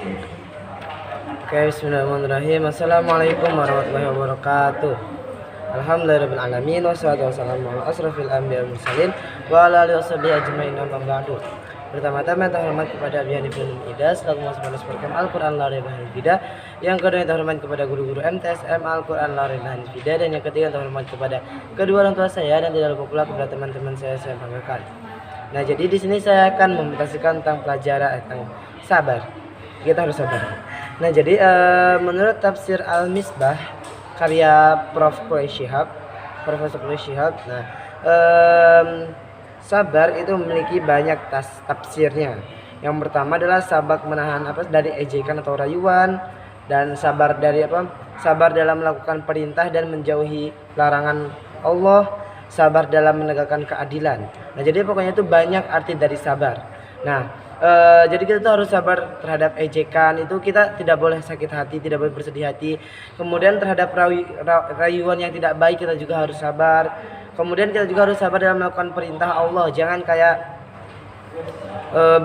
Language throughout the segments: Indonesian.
Oke, bismillahirrahmanirrahim. Assalamualaikum warahmatullahi wabarakatuh. Alhamdulillahirabbil alamin wassalatu wassalamu ala asrofil anbiya'i wal mursalin wa ala alihi washabihi ajmain amma ba'du. Pertama-tama yang terhormat kepada Abi Hanifah Ida selaku Mas'ulus Program Al-Qur'an la raiba fihi. Yang kedua yang terhormat kepada guru-guru MTSM Al-Qur'an la raiba fihi, dan yang ketiga yang terhormat kepada kedua orang tua saya dan tidak lupa pula kepada teman-teman saya banggakan. Nah, jadi di sini saya akan mempresentasikan tentang pelajaran tentang sabar. Kita harus sabar. Nah, jadi menurut tafsir Al-Misbah karya Profesor Quraish Shihab, nah sabar itu memiliki banyak tafsirnya. Yang pertama adalah sabar menahan dari ejekan atau rayuan, dan sabar dari sabar dalam melakukan perintah dan menjauhi larangan Allah, sabar dalam menegakkan keadilan. Nah, jadi pokoknya itu banyak arti dari sabar. Nah, jadi kita tuh harus sabar terhadap ejekan, itu kita tidak boleh sakit hati, tidak boleh bersedih hati. Kemudian terhadap rayuan yang tidak baik kita juga harus sabar. Kemudian kita juga harus sabar dalam melakukan perintah Allah, jangan kayak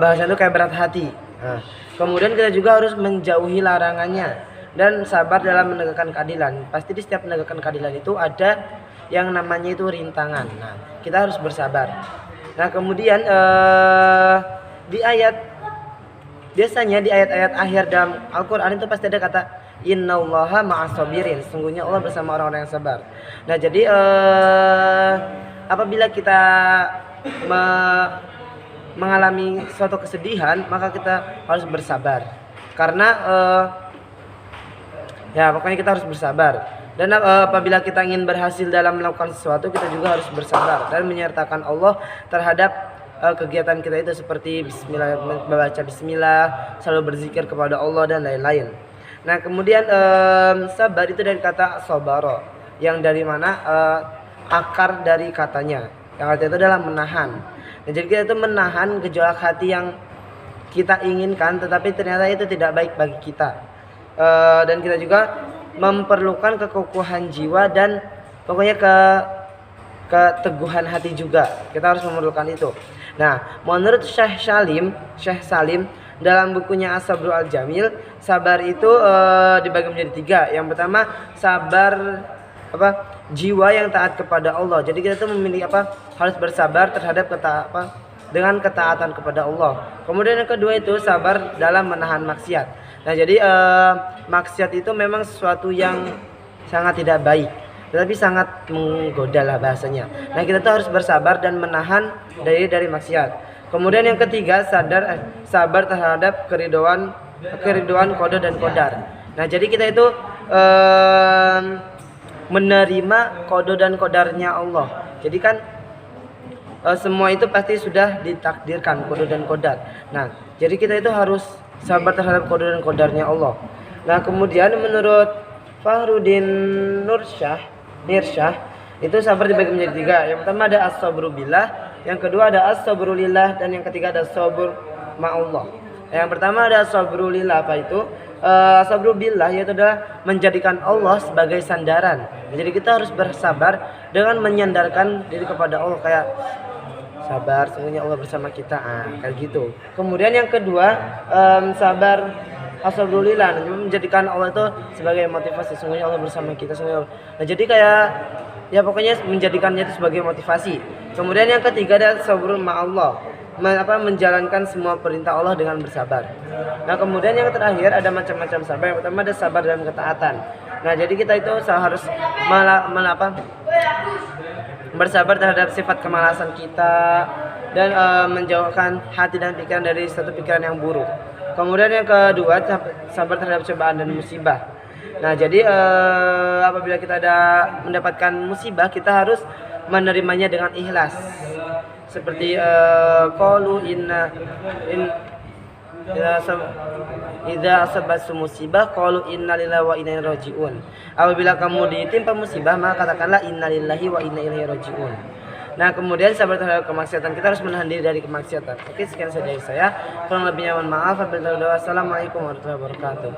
bahasanya itu kayak berat hati. Nah, kemudian kita juga harus menjauhi larangannya dan sabar dalam menegakkan keadilan. Pasti di setiap menegakkan keadilan itu ada yang namanya itu rintangan. Nah, kita harus bersabar. Nah, kemudian biasanya di ayat-ayat akhir dalam Al-Quran itu pasti ada kata innallaha ma'as-sabirin, sesungguhnya Allah bersama orang-orang yang sabar. Nah, jadi apabila kita mengalami suatu kesedihan, maka kita harus bersabar karena ya pokoknya kita harus bersabar. Dan apabila kita ingin berhasil dalam melakukan sesuatu, kita juga harus bersabar dan menyertakan Allah terhadap kegiatan kita itu, seperti bismillah, membaca bismillah, selalu berzikir kepada Allah dan lain-lain. Nah, kemudian sabar itu dari kata sabara, yang dari mana akar dari katanya, yang artinya itu adalah menahan. Nah, jadi kita itu menahan gejolak hati yang kita inginkan tetapi ternyata itu tidak baik bagi kita, dan kita juga memerlukan kekuatan jiwa dan pokoknya keteguhan hati juga, kita harus memerlukan itu. Nah, menurut Syekh Salim dalam bukunya As-Sabrul Al-Jamil, sabar itu dibagi menjadi tiga. Yang pertama, sabar jiwa yang taat kepada Allah. Jadi kita tuh memiliki harus bersabar terhadap dengan ketaatan kepada Allah. Kemudian yang kedua itu sabar dalam menahan maksiat. Nah, jadi maksiat itu memang sesuatu yang sangat tidak baik, tetapi sangat menggoda lah bahasanya. Nah, kita tuh harus bersabar dan menahan dari maksiat. Kemudian yang ketiga, sabar terhadap keriduan qada dan qadar. Nah, jadi kita itu menerima qada dan qadarnya Allah. Jadi kan semua itu pasti sudah ditakdirkan, qada dan qadar. Nah, jadi kita itu harus sabar terhadap qada dan qadarnya Allah. Nah, kemudian menurut Fahrudin Nirsyah itu sabar dibagi menjadi tiga. Yang pertama ada as-sabru billah, yang kedua ada as-sabru lillah, dan yang ketiga ada sabr ma'allah. Yang pertama ada as-sabru lillah, apa itu? Sabru billah yaitu adalah menjadikan Allah sebagai sandaran. Jadi kita harus bersabar dengan menyandarkan diri kepada Allah, kayak sabar, sesungguhnya Allah bersama kita, kayak gitu. Kemudian yang kedua sabar as-sabrulillah, menjadikan Allah itu sebagai motivasi, sesungguhnya Allah bersama kita, sesungguhnya. Nah, jadi kayak ya pokoknya menjadikannya itu sebagai motivasi. Kemudian yang ketiga ada sabrul ma'allah, menjalankan semua perintah Allah dengan bersabar. Nah, kemudian yang terakhir ada macam-macam sabar. Yang pertama ada sabar dalam ketaatan. Nah, jadi kita itu harus bersabar terhadap sifat kemalasan kita dan menjauhkan hati dan pikiran dari satu pikiran yang buruk. Kemudian yang kedua sabar terhadap cobaan dan musibah. Nah, jadi apabila kita ada mendapatkan musibah, kita harus menerimanya dengan ikhlas. Seperti qalu idza asabat musibah qalu innalillahi wa inna ilaihi rajiun. Apabila kamu ditimpa musibah, maka katakanlah innalillahi wa inna ilaihi rajiun. Nah, kemudian sabar terhadap kemaksiatan, kita harus menahan diri dari kemaksiatan. Oke, sekian saja dari saya. Kurang lebihnya mohon maaf. Wassalamualaikum warahmatullahi wabarakatuh.